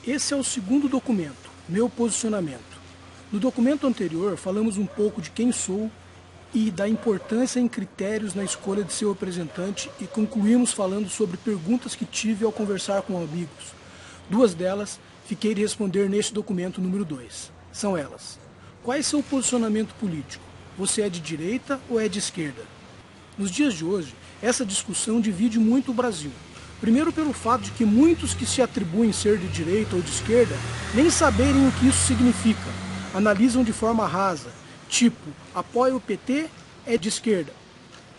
Esse é o segundo documento, meu posicionamento. No documento anterior, falamos um pouco de quem sou e da importância em critérios na escolha de seu representante e concluímos falando sobre perguntas que tive ao conversar com amigos. Duas delas fiquei de responder neste documento número 2. São elas: qual é seu posicionamento político? Você é de direita ou é de esquerda? Nos dias de hoje, essa discussão divide muito o Brasil. Primeiro pelo fato de que muitos que se atribuem ser de direita ou de esquerda nem saberem o que isso significa. Analisam de forma rasa, tipo, apoia o PT, é de esquerda.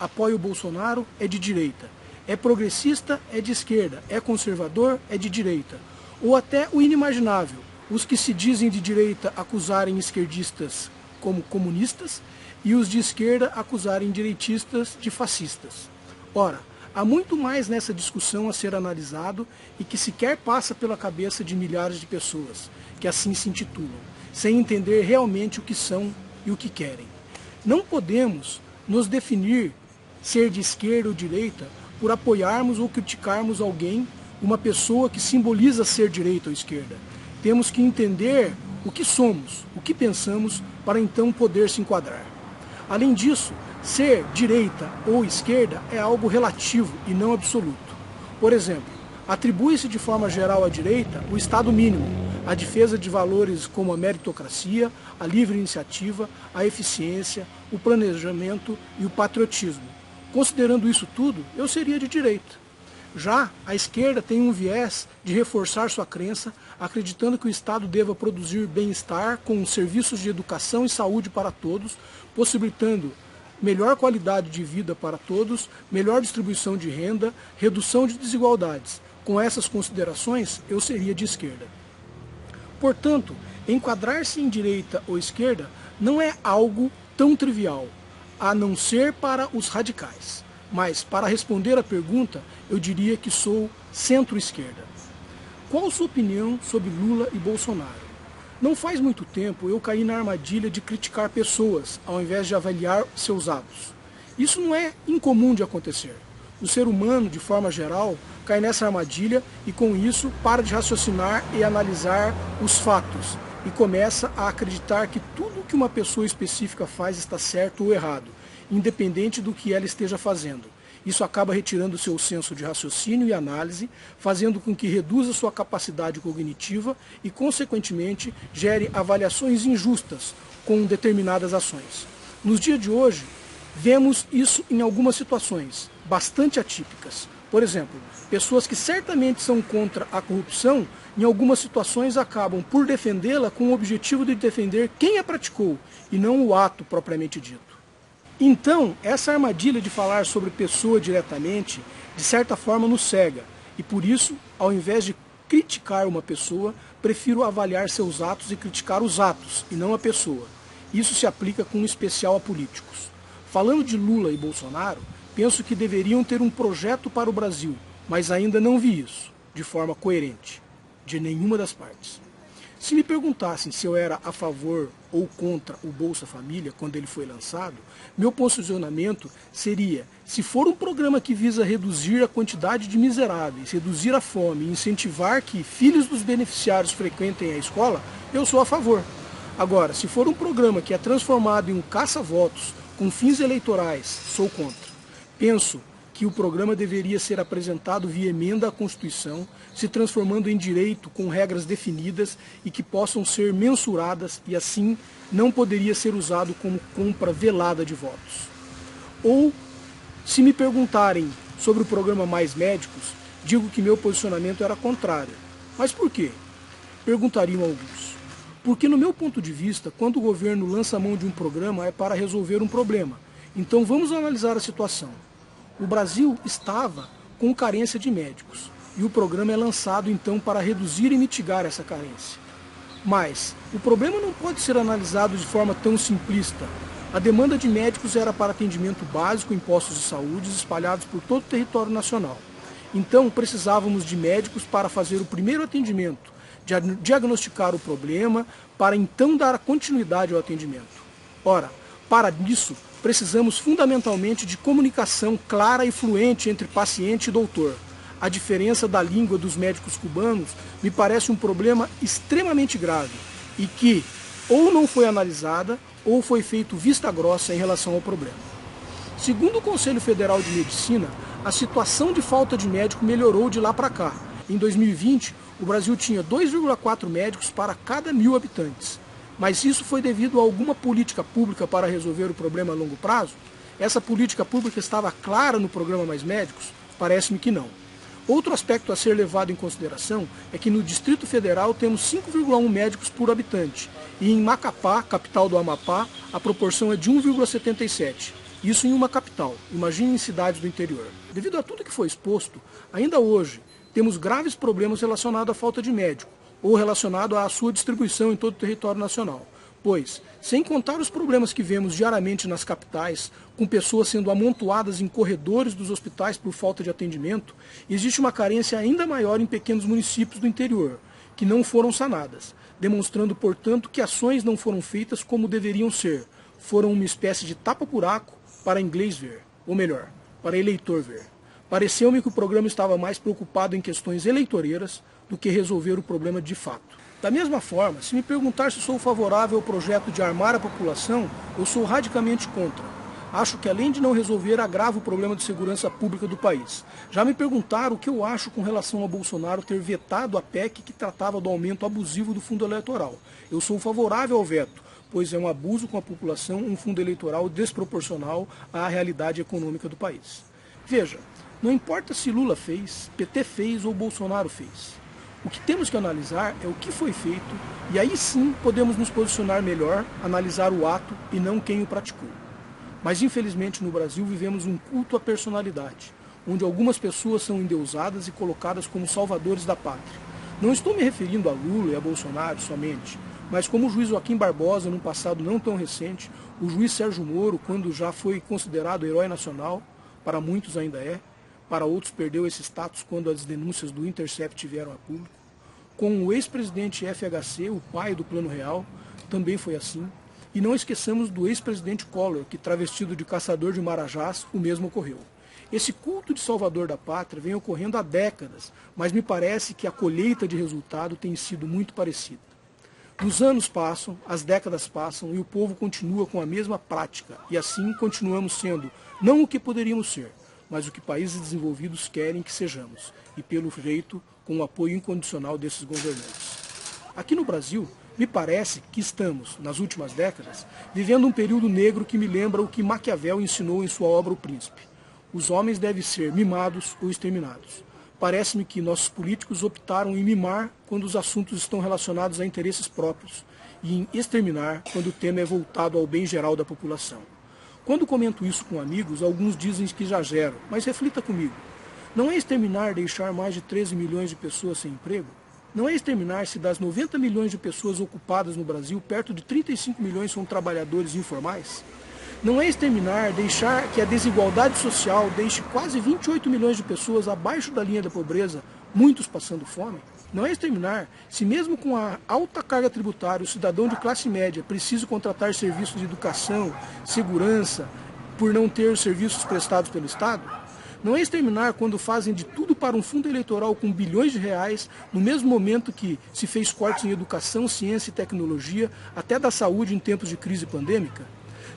Apoia o Bolsonaro, é de direita. É progressista, é de esquerda. É conservador, é de direita. Ou até o inimaginável, os que se dizem de direita acusarem esquerdistas como comunistas e os de esquerda acusarem direitistas de fascistas. Ora, há muito mais nessa discussão a ser analisado e que sequer passa pela cabeça de milhares de pessoas, que assim se intitulam, sem entender realmente o que são e o que querem. Não podemos nos definir ser de esquerda ou direita por apoiarmos ou criticarmos alguém, uma pessoa que simboliza ser direita ou esquerda. Temos que entender o que somos, o que pensamos, para então poder se enquadrar. Além disso, ser direita ou esquerda é algo relativo e não absoluto. Por exemplo, atribui-se de forma geral à direita o Estado mínimo, a defesa de valores como a meritocracia, a livre iniciativa, a eficiência, o planejamento e o patriotismo. Considerando isso tudo, eu seria de direita. Já a esquerda tem um viés de reforçar sua crença, acreditando que o Estado deva produzir bem-estar com serviços de educação e saúde para todos, possibilitando melhor qualidade de vida para todos, melhor distribuição de renda, redução de desigualdades. Com essas considerações, eu seria de esquerda. Portanto, enquadrar-se em direita ou esquerda não é algo tão trivial, a não ser para os radicais. Mas, para responder a pergunta, eu diria que sou centro-esquerda. Qual a sua opinião sobre Lula e Bolsonaro? Não faz muito tempo eu caí na armadilha de criticar pessoas, ao invés de avaliar seus atos. Isso não é incomum de acontecer. O ser humano, de forma geral, cai nessa armadilha e, com isso, para de raciocinar e analisar os fatos e começa a acreditar que tudo que uma pessoa específica faz está certo ou errado, independente do que ela esteja fazendo. Isso acaba retirando seu senso de raciocínio e análise, fazendo com que reduza sua capacidade cognitiva e, consequentemente, gere avaliações injustas com determinadas ações. Nos dias de hoje, vemos isso em algumas situações bastante atípicas. Por exemplo, pessoas que certamente são contra a corrupção, em algumas situações acabam por defendê-la com o objetivo de defender quem a praticou e não o ato propriamente dito. Então, essa armadilha de falar sobre pessoa diretamente, de certa forma nos cega, e por isso, ao invés de criticar uma pessoa, prefiro avaliar seus atos e criticar os atos, e não a pessoa. Isso se aplica com especial a políticos. Falando de Lula e Bolsonaro, penso que deveriam ter um projeto para o Brasil, mas ainda não vi isso, de forma coerente, de nenhuma das partes. Se me perguntassem se eu era a favor ou contra o Bolsa Família quando ele foi lançado, meu posicionamento seria: se for um programa que visa reduzir a quantidade de miseráveis, reduzir a fome e incentivar que filhos dos beneficiários frequentem a escola, eu sou a favor. Agora, se for um programa que é transformado em um caça-votos com fins eleitorais, sou contra. Penso que o programa deveria ser apresentado via emenda à Constituição, se transformando em direito com regras definidas e que possam ser mensuradas e assim não poderia ser usado como compra velada de votos. Ou, se me perguntarem sobre o programa Mais Médicos, digo que meu posicionamento era contrário. Mas por quê? Perguntariam alguns. Porque no meu ponto de vista, quando o governo lança a mão de um programa é para resolver um problema. Então vamos analisar a situação. O Brasil estava com carência de médicos e o programa é lançado então para reduzir e mitigar essa carência. Mas o problema não pode ser analisado de forma tão simplista. A demanda de médicos era para atendimento básico em postos de saúde espalhados por todo o território nacional. Então precisávamos de médicos para fazer o primeiro atendimento, diagnosticar o problema, para então dar continuidade ao atendimento. Ora, para isso, precisamos fundamentalmente de comunicação clara e fluente entre paciente e doutor. a diferença da língua dos médicos cubanos me parece um problema extremamente grave e que ou não foi analisada ou foi feito vista grossa em relação ao problema. Segundo o Conselho Federal de Medicina, a situação de falta de médico melhorou de lá para cá. Em 2020, o Brasil tinha 2,4 médicos para cada 1.000 habitantes. Mas isso foi devido a alguma política pública para resolver o problema a longo prazo? Essa política pública estava clara no programa Mais Médicos? Parece-me que não. Outro aspecto a ser levado em consideração é que no Distrito Federal temos 5,1 médicos por habitante e em Macapá, capital do Amapá, a proporção é de 1,77. Isso em uma capital, imagine em cidades do interior. Devido a tudo que foi exposto, ainda hoje temos graves problemas relacionados à falta de médico ou relacionado à sua distribuição em todo o território nacional. Pois, sem contar os problemas que vemos diariamente nas capitais, com pessoas sendo amontoadas em corredores dos hospitais por falta de atendimento, existe uma carência ainda maior em pequenos municípios do interior, que não foram sanadas, demonstrando, portanto, que ações não foram feitas como deveriam ser, foram uma espécie de tapa-buraco para inglês ver, ou melhor, para eleitor ver. Pareceu-me que o programa estava mais preocupado em questões eleitoreiras do que resolver o problema de fato. Da mesma forma, se me perguntar se sou favorável ao projeto de armar a população, eu sou radicalmente contra. Acho que além de não resolver, agrava o problema de segurança pública do país. Já me perguntaram o que eu acho com relação a Bolsonaro ter vetado a PEC que tratava do aumento abusivo do fundo eleitoral. Eu sou favorável ao veto, pois é um abuso com a população, um fundo eleitoral desproporcional à realidade econômica do país. Veja, não importa se Lula fez, PT fez ou Bolsonaro fez. O que temos que analisar é o que foi feito e aí sim podemos nos posicionar melhor, analisar o ato e não quem o praticou. Mas infelizmente no Brasil vivemos um culto à personalidade, onde algumas pessoas são endeusadas e colocadas como salvadores da pátria. Não estou me referindo a Lula e a Bolsonaro somente, mas como o juiz Joaquim Barbosa num passado não tão recente, o juiz Sérgio Moro, quando já foi considerado herói nacional, para muitos ainda é, para outros perdeu esse status quando as denúncias do Intercept vieram a público. Com o ex-presidente FHC, o pai do Plano Real, também foi assim. E não esqueçamos do ex-presidente Collor, que travestido de caçador de marajás, o mesmo ocorreu. Esse culto de salvador da pátria vem ocorrendo há décadas, mas me parece que a colheita de resultado tem sido muito parecida. Os anos passam, as décadas passam e o povo continua com a mesma prática. E assim continuamos sendo não o que poderíamos ser, mas o que países desenvolvidos querem que sejamos, e pelo jeito, com o apoio incondicional desses governantes. Aqui no Brasil, me parece que estamos, nas últimas décadas, vivendo um período negro que me lembra o que Maquiavel ensinou em sua obra O Príncipe. Os homens devem ser mimados ou exterminados. Parece-me que nossos políticos optaram em mimar quando os assuntos estão relacionados a interesses próprios, e em exterminar quando o tema é voltado ao bem geral da população. Quando comento isso com amigos, alguns dizem que exagero, mas reflita comigo. Não é exterminar deixar mais de 13 milhões de pessoas sem emprego? Não é exterminar se das 90 milhões de pessoas ocupadas no Brasil, perto de 35 milhões são trabalhadores informais? Não é exterminar deixar que a desigualdade social deixe quase 28 milhões de pessoas abaixo da linha da pobreza, muitos passando fome? Não é exterminar se mesmo com a alta carga tributária o cidadão de classe média precisa contratar serviços de educação, segurança, por não ter serviços prestados pelo Estado? Não é exterminar quando fazem de tudo para um fundo eleitoral com bilhões de reais, no mesmo momento que se fez cortes em educação, ciência e tecnologia, até da saúde em tempos de crise pandêmica?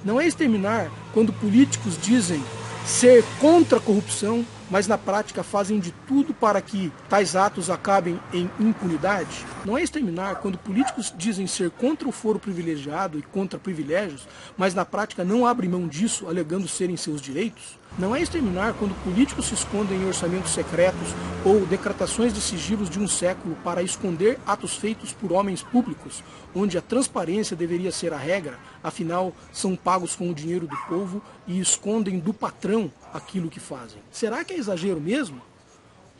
Não é exterminar quando políticos dizem ser contra a corrupção, mas na prática fazem de tudo para que tais atos acabem em impunidade? Não é exterminar quando políticos dizem ser contra o foro privilegiado e contra privilégios, mas na prática não abrem mão disso, alegando serem seus direitos? Não é exterminar quando políticos se escondem em orçamentos secretos ou decretações de sigilos de um século para esconder atos feitos por homens públicos, onde a transparência deveria ser a regra, afinal são pagos com o dinheiro do povo e escondem do patrão aquilo que fazem? Será que é exagero mesmo?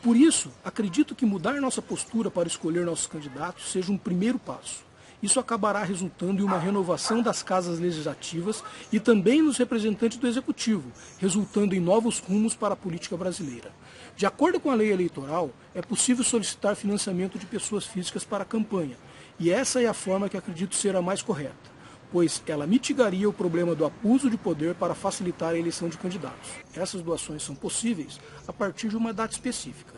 Por isso, acredito que mudar nossa postura para escolher nossos candidatos seja um primeiro passo. Isso acabará resultando em uma renovação das casas legislativas e também nos representantes do Executivo, resultando em novos rumos para a política brasileira. De acordo com a lei eleitoral, é possível solicitar financiamento de pessoas físicas para a campanha, e essa é a forma que acredito ser a mais correta, pois ela mitigaria o problema do abuso de poder para facilitar a eleição de candidatos. Essas doações são possíveis a partir de uma data específica.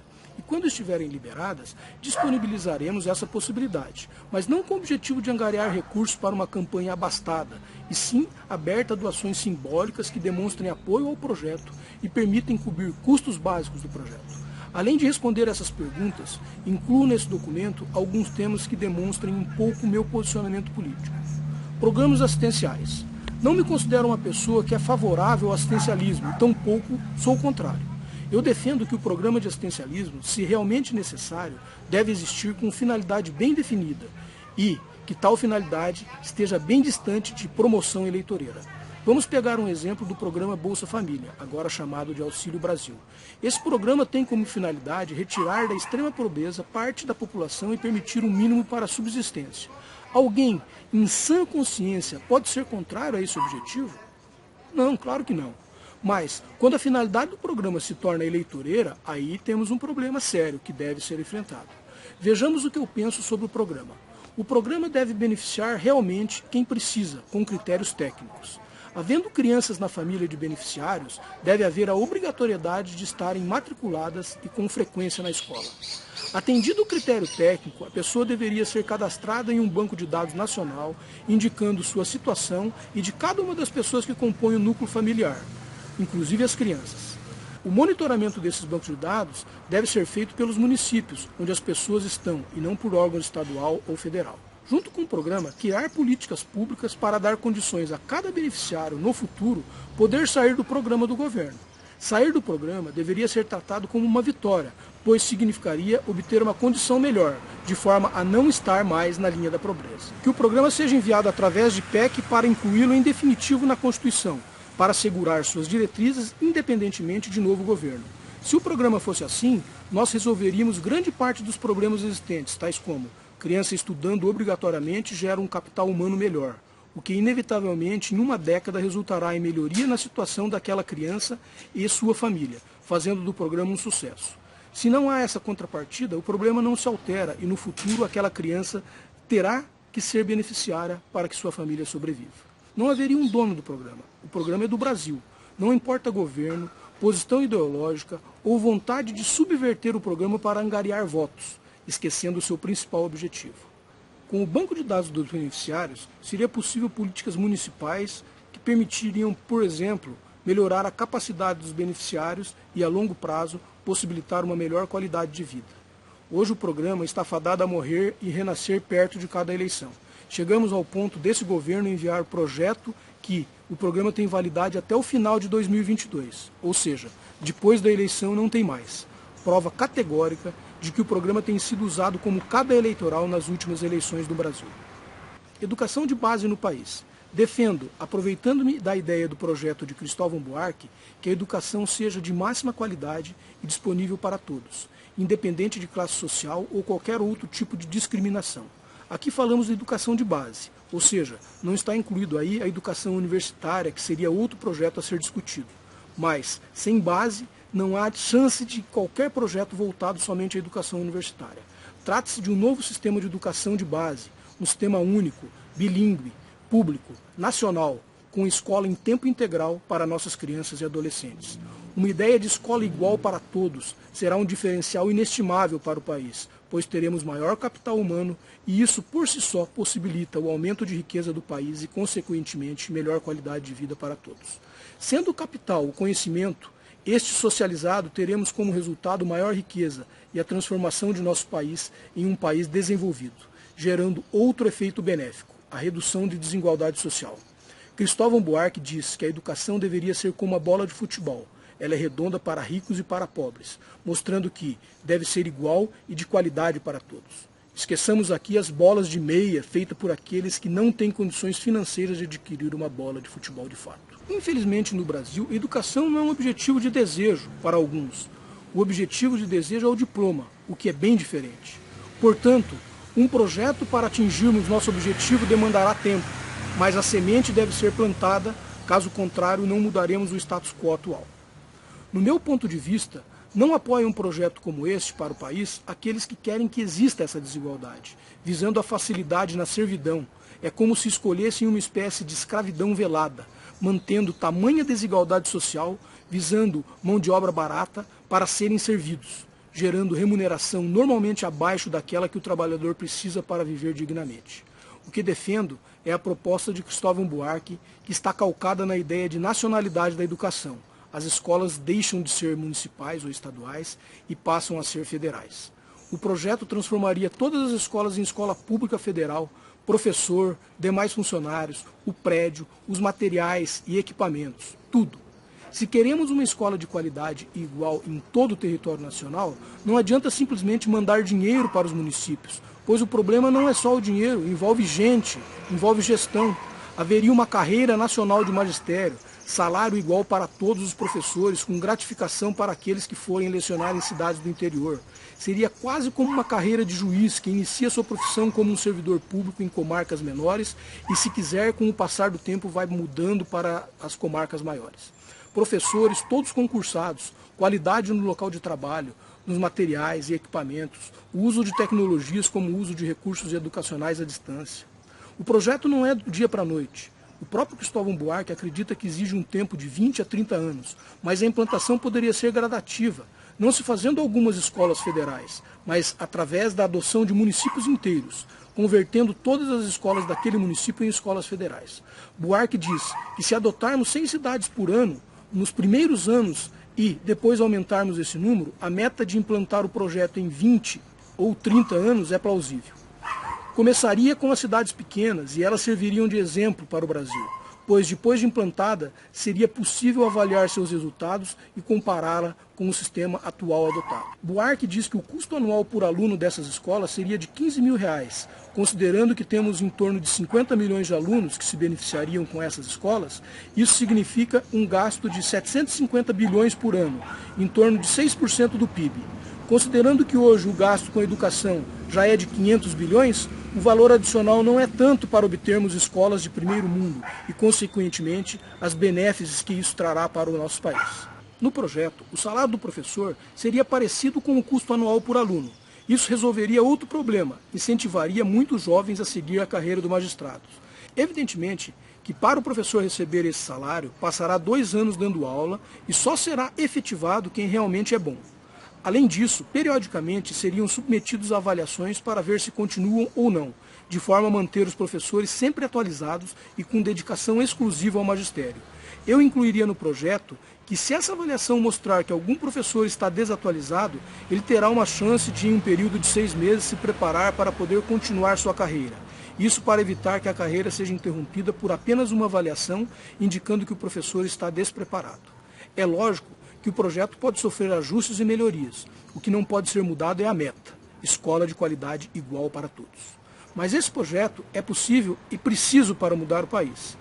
quando estiverem liberadas, disponibilizaremos essa possibilidade, mas não com o objetivo de angariar recursos para uma campanha abastada, e sim aberta a doações simbólicas que demonstrem apoio ao projeto e permitem cobrir custos básicos do projeto. Além de responder essas perguntas, incluo nesse documento alguns temas que demonstrem um pouco o meu posicionamento político. Programas assistenciais. Não me considero uma pessoa que é favorável ao assistencialismo, tampouco sou o contrário. Eu defendo que o programa de assistencialismo, se realmente necessário, deve existir com finalidade bem definida e que tal finalidade esteja bem distante de promoção eleitoreira. Vamos pegar um exemplo do programa Bolsa Família, agora chamado de Auxílio Brasil. Esse programa tem como finalidade retirar da extrema pobreza parte da população e permitir um mínimo para a subsistência. Alguém, em sã consciência, pode ser contrário a esse objetivo? Não, claro que não. Mas, quando a finalidade do programa se torna eleitoreira, aí temos um problema sério que deve ser enfrentado. Vejamos o que eu penso sobre o programa. O programa deve beneficiar realmente quem precisa, com critérios técnicos. Havendo crianças na família de beneficiários, deve haver a obrigatoriedade de estarem matriculadas e com frequência na escola. Atendido o critério técnico, a pessoa deveria ser cadastrada em um banco de dados nacional, indicando sua situação e de cada uma das pessoas que compõem o núcleo familiar, inclusive as crianças. O monitoramento desses bancos de dados deve ser feito pelos municípios, onde as pessoas estão, e não por órgão estadual ou federal. Junto com o programa, criar políticas públicas para dar condições a cada beneficiário, no futuro, poder sair do programa do governo. Sair do programa deveria ser tratado como uma vitória, pois significaria obter uma condição melhor, de forma a não estar mais na linha da pobreza. Que o programa seja enviado através de PEC para incluí-lo em definitivo na Constituição, para assegurar suas diretrizes independentemente de novo governo. Se o programa fosse assim, nós resolveríamos grande parte dos problemas existentes, tais como criança estudando obrigatoriamente gera um capital humano melhor, o que inevitavelmente em uma década resultará em melhoria na situação daquela criança e sua família, fazendo do programa um sucesso. Se não há essa contrapartida, o problema não se altera e no futuro aquela criança terá que ser beneficiária para que sua família sobreviva. Não haveria um dono do programa. O programa é do Brasil. Não importa governo, posição ideológica ou vontade de subverter o programa para angariar votos, esquecendo o seu principal objetivo. Com o banco de dados dos beneficiários, seria possível políticas municipais que permitiriam, por exemplo, melhorar a capacidade dos beneficiários e, a longo prazo, possibilitar uma melhor qualidade de vida. Hoje o programa está fadado a morrer e renascer perto de cada eleição. Chegamos ao ponto desse governo enviar o projeto que o programa tem validade até o final de 2022, ou seja, depois da eleição não tem mais. Prova categórica de que o programa tem sido usado como cabo eleitoral nas últimas eleições do Brasil. Educação de base no país. Defendo, aproveitando-me da ideia do projeto de Cristóvão Buarque, que a educação seja de máxima qualidade e disponível para todos, independente de classe social ou qualquer outro tipo de discriminação. Aqui falamos de educação de base, ou seja, não está incluído aí a educação universitária, que seria outro projeto a ser discutido. Mas, sem base, não há chance de qualquer projeto voltado somente à educação universitária. Trata-se de um novo sistema de educação de base, um sistema único, bilíngue, público, nacional, com escola em tempo integral para nossas crianças e adolescentes. Uma ideia de escola igual para todos será um diferencial inestimável para o país, pois teremos maior capital humano e isso por si só possibilita o aumento de riqueza do país e, consequentemente, melhor qualidade de vida para todos. Sendo o capital o conhecimento, este socializado teremos como resultado maior riqueza e a transformação de nosso país em um país desenvolvido, gerando outro efeito benéfico, a redução de desigualdade social. Cristóvão Buarque diz que a educação deveria ser como a bola de futebol. Ela é redonda para ricos e para pobres, mostrando que deve ser igual e de qualidade para todos. Esqueçamos aqui as bolas de meia feitas por aqueles que não têm condições financeiras de adquirir uma bola de futebol de fato. Infelizmente, no Brasil, educação não é um objetivo de desejo para alguns. O objetivo de desejo é o diploma, o que é bem diferente. Portanto, um projeto para atingirmos nosso objetivo demandará tempo, mas a semente deve ser plantada, caso contrário não mudaremos o status quo atual. No meu ponto de vista, não apoiam um projeto como este para o país aqueles que querem que exista essa desigualdade, visando a facilidade na servidão. É como se escolhessem uma espécie de escravidão velada, mantendo tamanha desigualdade social, visando mão de obra barata para serem servidos. gerando remuneração normalmente abaixo daquela que o trabalhador precisa para viver dignamente. O que defendo é a proposta de Cristóvão Buarque, que está calcada na ideia de nacionalidade da educação. As escolas deixam de ser municipais ou estaduais e passam a ser federais. O projeto transformaria todas as escolas em escola pública federal, professor, demais funcionários, o prédio, os materiais e equipamentos, tudo. Se queremos uma escola de qualidade e igual em todo o território nacional, não adianta simplesmente mandar dinheiro para os municípios, pois o problema não é só o dinheiro, envolve gente, envolve gestão. Haveria uma carreira nacional de magistério, salário igual para todos os professores, com gratificação para aqueles que forem lecionar em cidades do interior. Seria quase como uma carreira de juiz que inicia sua profissão como um servidor público em comarcas menores e, se quiser, com o passar do tempo vai mudando para as comarcas maiores. Professores, todos concursados, qualidade no local de trabalho, nos materiais e equipamentos, o uso de tecnologias como o uso de recursos educacionais à distância. O projeto não é do dia para a noite. O próprio Cristóvão Buarque acredita que exige um tempo de 20 a 30 anos, mas a implantação poderia ser gradativa, não se fazendo algumas escolas federais, mas através da adoção de municípios inteiros, convertendo todas as escolas daquele município em escolas federais. Buarque diz que se adotarmos 100 cidades por ano, nos primeiros anos, e depois aumentarmos esse número, a meta de implantar o projeto em 20 ou 30 anos é plausível. Começaria com as cidades pequenas e elas serviriam de exemplo para o Brasil, pois depois de implantada, seria possível avaliar seus resultados e compará-la com o sistema atual adotado. Buarque diz que o custo anual por aluno dessas escolas seria de R$15 mil, considerando que temos em torno de 50 milhões de alunos que se beneficiariam com essas escolas, isso significa um gasto de 750 bilhões por ano, em torno de 6% do PIB. Considerando que hoje o gasto com a educação já é de 500 bilhões, o valor adicional não é tanto para obtermos escolas de primeiro mundo e, consequentemente, as benefícios que isso trará para o nosso país. No projeto, o salário do professor seria parecido com o custo anual por aluno. Isso resolveria outro problema, incentivaria muitos jovens a seguir a carreira do magistrado. Evidentemente que para o professor receber esse salário, passará 2 anos dando aula e só será efetivado quem realmente é bom. Além disso, periodicamente seriam submetidos a avaliações para ver se continuam ou não, de forma a manter os professores sempre atualizados e com dedicação exclusiva ao magistério. Eu incluiria no projeto que, se essa avaliação mostrar que algum professor está desatualizado, ele terá uma chance de, em um período de 6 meses, se preparar para poder continuar sua carreira. Isso para evitar que a carreira seja interrompida por apenas uma avaliação indicando que o professor está despreparado. É lógico que o projeto pode sofrer ajustes e melhorias. O que não pode ser mudado é a meta: escola de qualidade igual para todos. Mas esse projeto é possível e preciso para mudar o país.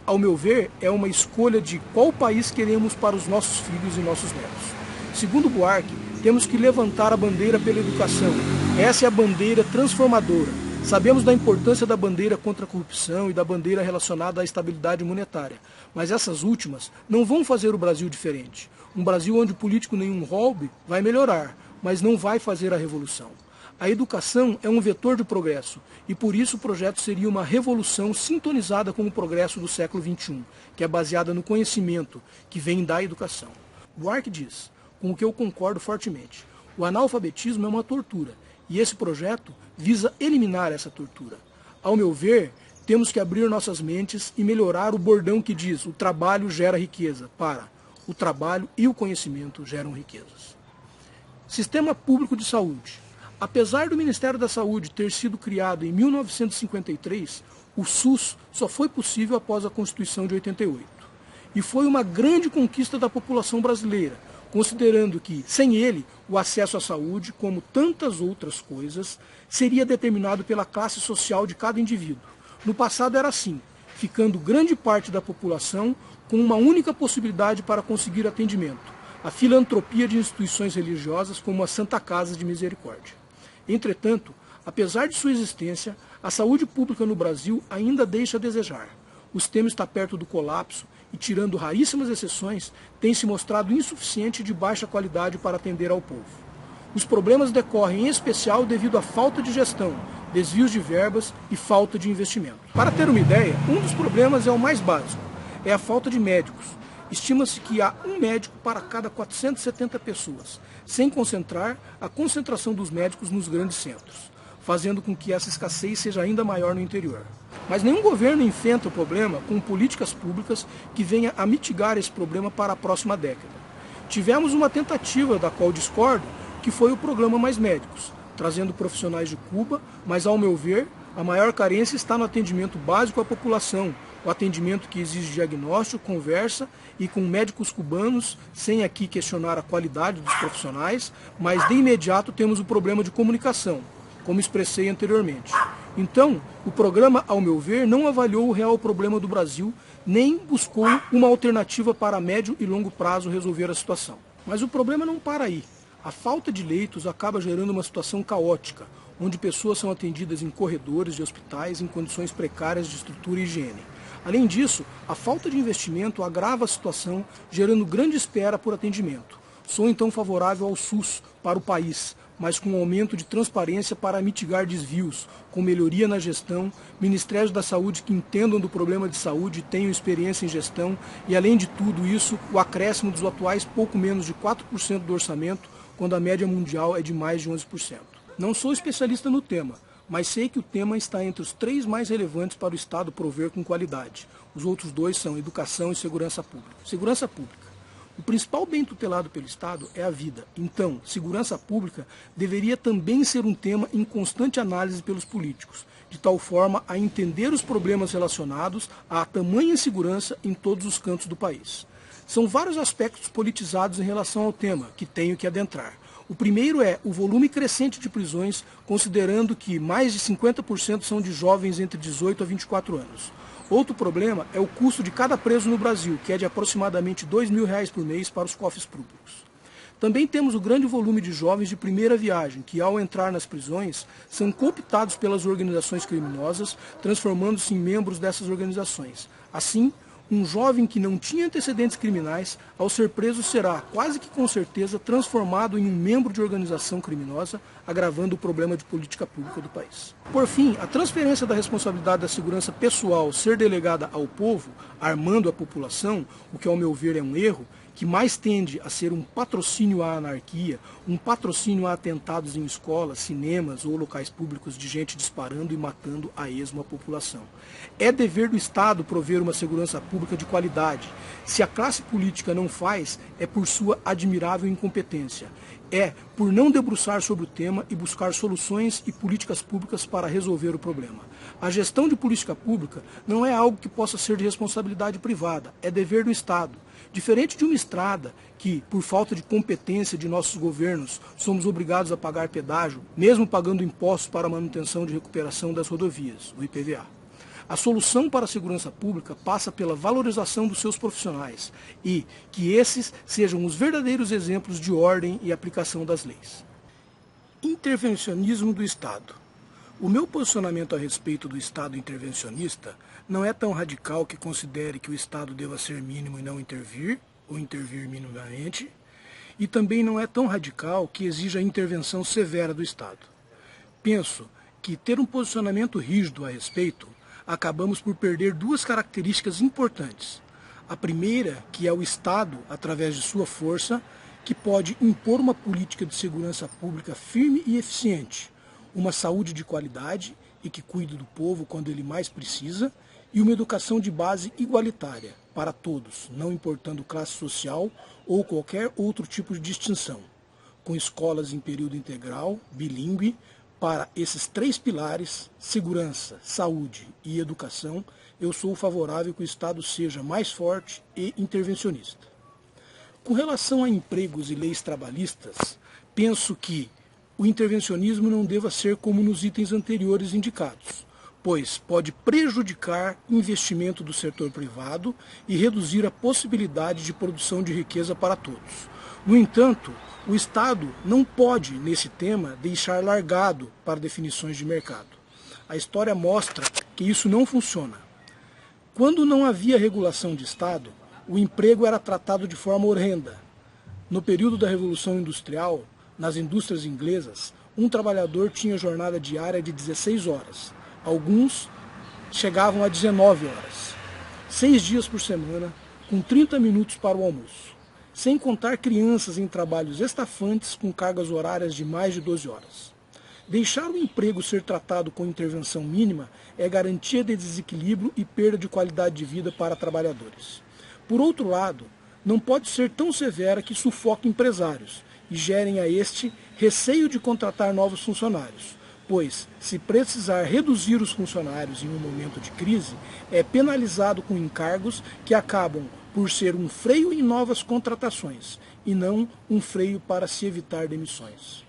Ao meu ver, é uma escolha de qual país queremos para os nossos filhos e nossos netos. Segundo Buarque, temos que levantar a bandeira pela educação. Essa é a bandeira transformadora. Sabemos da importância da bandeira contra a corrupção e da bandeira relacionada à estabilidade monetária, mas essas últimas não vão fazer o Brasil diferente. Um Brasil onde o político nenhum roube vai melhorar, mas não vai fazer a revolução. A educação é um vetor de progresso e por isso o projeto seria uma revolução sintonizada com o progresso do século XXI, que é baseada no conhecimento que vem da educação. Buarque diz, com o que eu concordo fortemente, o analfabetismo é uma tortura e esse projeto visa eliminar essa tortura. Ao meu ver, temos que abrir nossas mentes e melhorar o bordão que diz: o trabalho gera riqueza, para o trabalho e o conhecimento geram riquezas. Sistema Público de Saúde. Apesar do Ministério da Saúde ter sido criado em 1953, o SUS só foi possível após a Constituição de 88. E foi uma grande conquista da população brasileira, considerando que, sem ele, o acesso à saúde, como tantas outras coisas, seria determinado pela classe social de cada indivíduo. No passado era assim, ficando grande parte da população com uma única possibilidade para conseguir atendimento: a filantropia de instituições religiosas como a Santa Casa de Misericórdia. Entretanto, apesar de sua existência, a saúde pública no Brasil ainda deixa a desejar. O sistema está perto do colapso e, tirando raríssimas exceções, tem se mostrado insuficiente e de baixa qualidade para atender ao povo. Os problemas decorrem em especial devido à falta de gestão, desvios de verbas e falta de investimento. Para ter uma ideia, um dos problemas é o mais básico: é a falta de médicos. Estima-se que há um médico para cada 470 pessoas, sem concentrar a concentração dos médicos nos grandes centros, fazendo com que essa escassez seja ainda maior no interior. Mas nenhum governo enfrenta o problema com políticas públicas que venha a mitigar esse problema para a próxima década. Tivemos uma tentativa da qual discordo, que foi o programa Mais Médicos, trazendo profissionais de Cuba, mas ao meu ver, a maior carência está no atendimento básico à população, o atendimento que exige diagnóstico, conversa e com médicos cubanos, sem aqui questionar a qualidade dos profissionais, mas de imediato temos o problema de comunicação, como expressei anteriormente. Então, o programa, ao meu ver, não avaliou o real problema do Brasil, nem buscou uma alternativa para médio e longo prazo resolver a situação. Mas o problema não para aí. A falta de leitos acaba gerando uma situação caótica, onde pessoas são atendidas em corredores de hospitais em condições precárias de estrutura e higiene. Além disso, a falta de investimento agrava a situação, gerando grande espera por atendimento. Sou então favorável ao SUS para o país, mas com um aumento de transparência para mitigar desvios, com melhoria na gestão, Ministérios da Saúde que entendam do problema de saúde e tenham experiência em gestão e, além de tudo isso, o acréscimo dos atuais pouco menos de 4% do orçamento, quando a média mundial é de mais de 11%. Não sou especialista no tema, mas sei que o tema está entre os 3 mais relevantes para o Estado prover com qualidade. Os outros 2 são educação e segurança pública. Segurança pública. O principal bem tutelado pelo Estado é a vida. Então, segurança pública deveria também ser um tema em constante análise pelos políticos, de tal forma a entender os problemas relacionados à tamanha insegurança em todos os cantos do país. São vários aspectos politizados em relação ao tema que tenho que adentrar. O primeiro é o volume crescente de prisões, considerando que mais de 50% são de jovens entre 18 a 24 anos. Outro problema é o custo de cada preso no Brasil, que é de aproximadamente R$2.000 por mês para os cofres públicos. Também temos o grande volume de jovens de primeira viagem, que ao entrar nas prisões, são cooptados pelas organizações criminosas, transformando-se em membros dessas organizações. Assim, um jovem que não tinha antecedentes criminais, ao ser preso será, quase que com certeza, transformado em um membro de organização criminosa, agravando o problema de política pública do país. Por fim, a transferência da responsabilidade da segurança pessoal ser delegada ao povo, armando a população, o que ao meu ver é um erro, que mais tende a ser um patrocínio à anarquia, um patrocínio a atentados em escolas, cinemas ou locais públicos de gente disparando e matando a esmo a população. É dever do Estado prover uma segurança pública de qualidade. Se a classe política não faz, é por sua admirável incompetência. É por não debruçar sobre o tema e buscar soluções e políticas públicas para resolver o problema. A gestão de política pública não é algo que possa ser de responsabilidade privada, é dever do Estado. Diferente de uma estrada que, por falta de competência de nossos governos, somos obrigados a pagar pedágio, mesmo pagando impostos para a manutenção de recuperação das rodovias, o IPVA. A solução para a segurança pública passa pela valorização dos seus profissionais e que esses sejam os verdadeiros exemplos de ordem e aplicação das leis. Intervencionismo do Estado. O meu posicionamento a respeito do Estado intervencionista não é tão radical que considere que o Estado deva ser mínimo e não intervir, ou intervir minimamente, e também não é tão radical que exija a intervenção severa do Estado. Penso que ter um posicionamento rígido a respeito, acabamos por perder 2 características importantes. A primeira, que é o Estado, através de sua força, que pode impor uma política de segurança pública firme e eficiente, uma saúde de qualidade e que cuide do povo quando ele mais precisa, e uma educação de base igualitária para todos, não importando classe social ou qualquer outro tipo de distinção, com escolas em período integral, bilíngue. Para esses 3 pilares, segurança, saúde e educação, eu sou favorável que o Estado seja mais forte e intervencionista. Com relação a empregos e leis trabalhistas, penso que o intervencionismo não deva ser como nos itens anteriores indicados, pois pode prejudicar investimento do setor privado e reduzir a possibilidade de produção de riqueza para todos. No entanto, o Estado não pode, nesse tema, deixar largado para definições de mercado. A história mostra que isso não funciona. Quando não havia regulação de Estado, o emprego era tratado de forma horrenda. No período da Revolução Industrial, nas indústrias inglesas, um trabalhador tinha jornada diária de 16 horas. Alguns chegavam a 19 horas. 6 dias por semana, com 30 minutos para o almoço, sem contar crianças em trabalhos estafantes com cargas horárias de mais de 12 horas. Deixar o emprego ser tratado com intervenção mínima é garantia de desequilíbrio e perda de qualidade de vida para trabalhadores. Por outro lado, não pode ser tão severa que sufoque empresários e gerem a este receio de contratar novos funcionários, pois, se precisar reduzir os funcionários em um momento de crise, é penalizado com encargos que acabam por ser um freio em novas contratações e não um freio para se evitar demissões.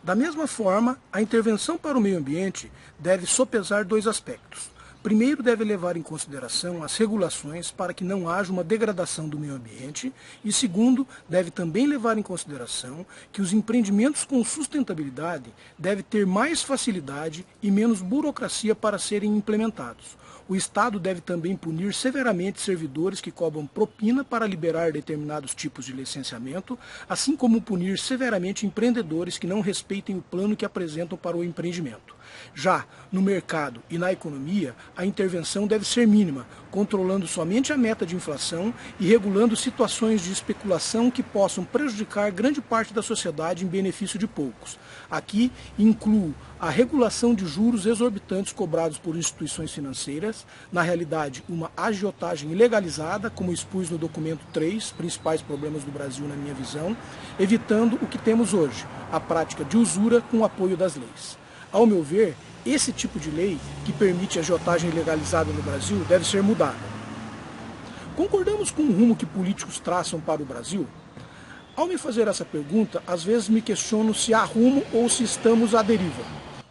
Da mesma forma, a intervenção para o meio ambiente deve sopesar dois aspectos. Primeiro, deve levar em consideração as regulações para que não haja uma degradação do meio ambiente e, segundo, deve também levar em consideração que os empreendimentos com sustentabilidade devem ter mais facilidade e menos burocracia para serem implementados. O Estado deve também punir severamente servidores que cobram propina para liberar determinados tipos de licenciamento, assim como punir severamente empreendedores que não respeitem o plano que apresentam para o empreendimento. Já no mercado e na economia, a intervenção deve ser mínima, controlando somente a meta de inflação e regulando situações de especulação que possam prejudicar grande parte da sociedade em benefício de poucos. Aqui incluo a regulação de juros exorbitantes cobrados por instituições financeiras, na realidade uma agiotagem ilegalizada, como expus no documento 3, principais problemas do Brasil na minha visão, evitando o que temos hoje, a prática de usura com o apoio das leis. Ao meu ver, esse tipo de lei que permite a agiotagem ilegalizada no Brasil deve ser mudada. Concordamos com o rumo que políticos traçam para o Brasil? Ao me fazer essa pergunta, às vezes me questiono se há rumo ou se estamos à deriva.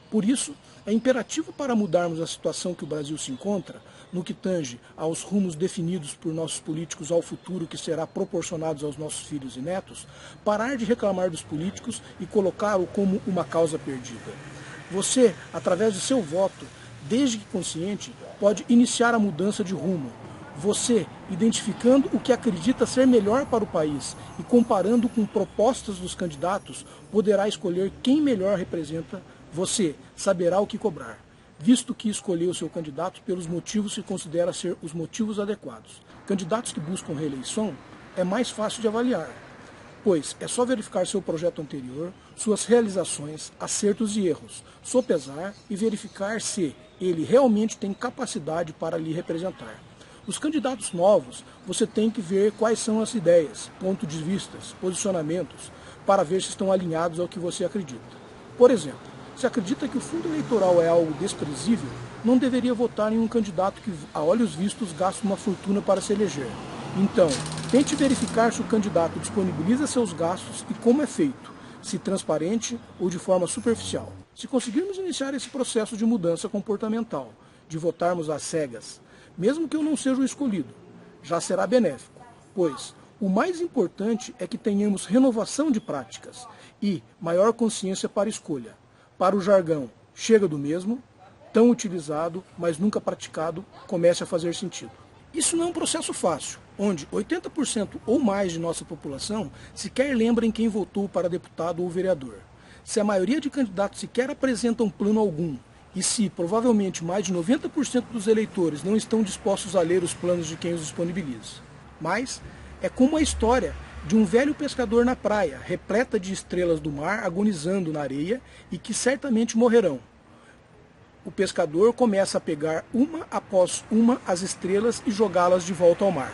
Por isso, é imperativo para mudarmos a situação que o Brasil se encontra, no que tange aos rumos definidos por nossos políticos ao futuro que será proporcionado aos nossos filhos e netos, parar de reclamar dos políticos e colocá-lo como uma causa perdida. Você, através de seu voto, desde que consciente, pode iniciar a mudança de rumo. Você, identificando o que acredita ser melhor para o país e comparando com propostas dos candidatos, poderá escolher quem melhor representa. Você saberá o que cobrar, visto que escolheu seu candidato pelos motivos que considera ser os motivos adequados. Candidatos que buscam reeleição é mais fácil de avaliar, pois é só verificar seu projeto anterior, suas realizações, acertos e erros, sopesar e verificar se ele realmente tem capacidade para lhe representar. Os candidatos novos, você tem que ver quais são as ideias, pontos de vista, posicionamentos, para ver se estão alinhados ao que você acredita. Por exemplo, se acredita que o fundo eleitoral é algo desprezível, não deveria votar em um candidato que, a olhos vistos, gasta uma fortuna para se eleger. Então, tente verificar se o candidato disponibiliza seus gastos e como é feito, se transparente ou de forma superficial. Se conseguirmos iniciar esse processo de mudança comportamental, de votarmos às cegas, mesmo que eu não seja o escolhido, já será benéfico, pois o mais importante é que tenhamos renovação de práticas e maior consciência para escolha. Para o jargão, chega do mesmo, tão utilizado, mas nunca praticado, comece a fazer sentido. Isso não é um processo fácil, onde 80% ou mais de nossa população sequer lembra em quem votou para deputado ou vereador. Se a maioria de candidatos sequer apresentam plano algum, e se provavelmente mais de 90% dos eleitores não estão dispostos a ler os planos de quem os disponibiliza. Mas é como a história de um velho pescador na praia, repleta de estrelas do mar agonizando na areia e que certamente morrerão. O pescador começa a pegar uma após uma as estrelas e jogá-las de volta ao mar.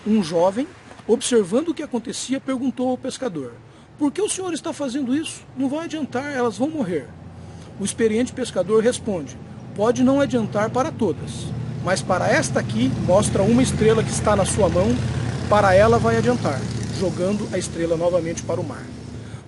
Um jovem, observando o que acontecia, perguntou ao pescador: "Por que o senhor está fazendo isso? Não vai adiantar, elas vão morrer." O experiente pescador responde: "Pode não adiantar para todas, mas para esta aqui, mostra uma estrela que está na sua mão, para ela vai adiantar", jogando a estrela novamente para o mar.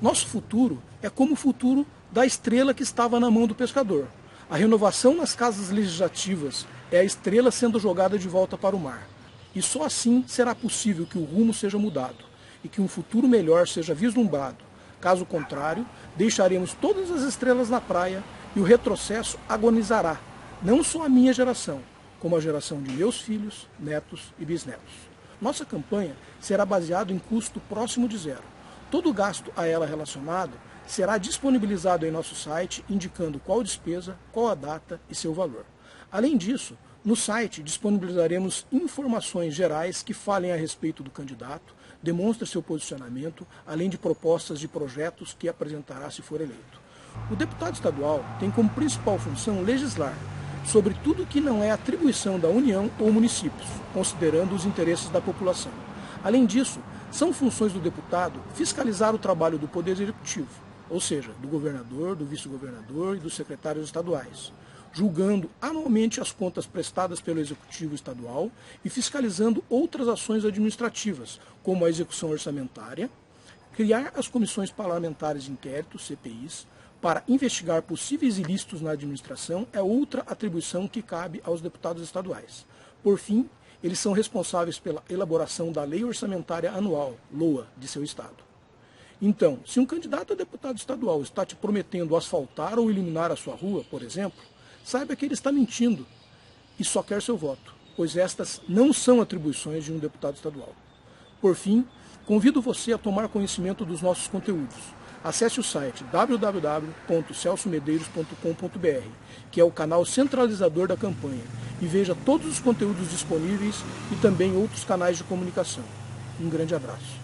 Nosso futuro é como o futuro da estrela que estava na mão do pescador. A renovação nas casas legislativas é a estrela sendo jogada de volta para o mar. E só assim será possível que o rumo seja mudado e que um futuro melhor seja vislumbrado. Caso contrário, deixaremos todas as estrelas na praia e o retrocesso agonizará, não só a minha geração, como a geração de meus filhos, netos e bisnetos. Nossa campanha será baseada em custo próximo de zero. Todo gasto a ela relacionado será disponibilizado em nosso site, indicando qual despesa, qual a data e seu valor. Além disso, No site disponibilizaremos informações gerais que falem a respeito do candidato, demonstrem seu posicionamento, além de propostas de projetos que apresentará se for eleito. O deputado estadual tem como principal função legislar sobre tudo que não é atribuição da União ou municípios, considerando os interesses da população. Além disso, são funções do deputado fiscalizar o trabalho do Poder Executivo, ou seja, do governador, do vice-governador e dos secretários estaduais, julgando anualmente as contas prestadas pelo Executivo Estadual e fiscalizando outras ações administrativas, como a execução orçamentária, criar as comissões parlamentares de inquérito, CPIs, para investigar possíveis ilícitos na administração é outra atribuição que cabe aos deputados estaduais. Por fim, eles são responsáveis pela elaboração da Lei Orçamentária Anual, LOA, de seu estado. Então, se um candidato a deputado estadual está te prometendo asfaltar ou iluminar a sua rua, por exemplo, saiba que ele está mentindo e só quer seu voto, pois estas não são atribuições de um deputado estadual. Por fim, convido você a tomar conhecimento dos nossos conteúdos. Acesse o site www.celsomedeiros.com.br, que é o canal centralizador da campanha, e veja todos os conteúdos disponíveis e também outros canais de comunicação. Um grande abraço.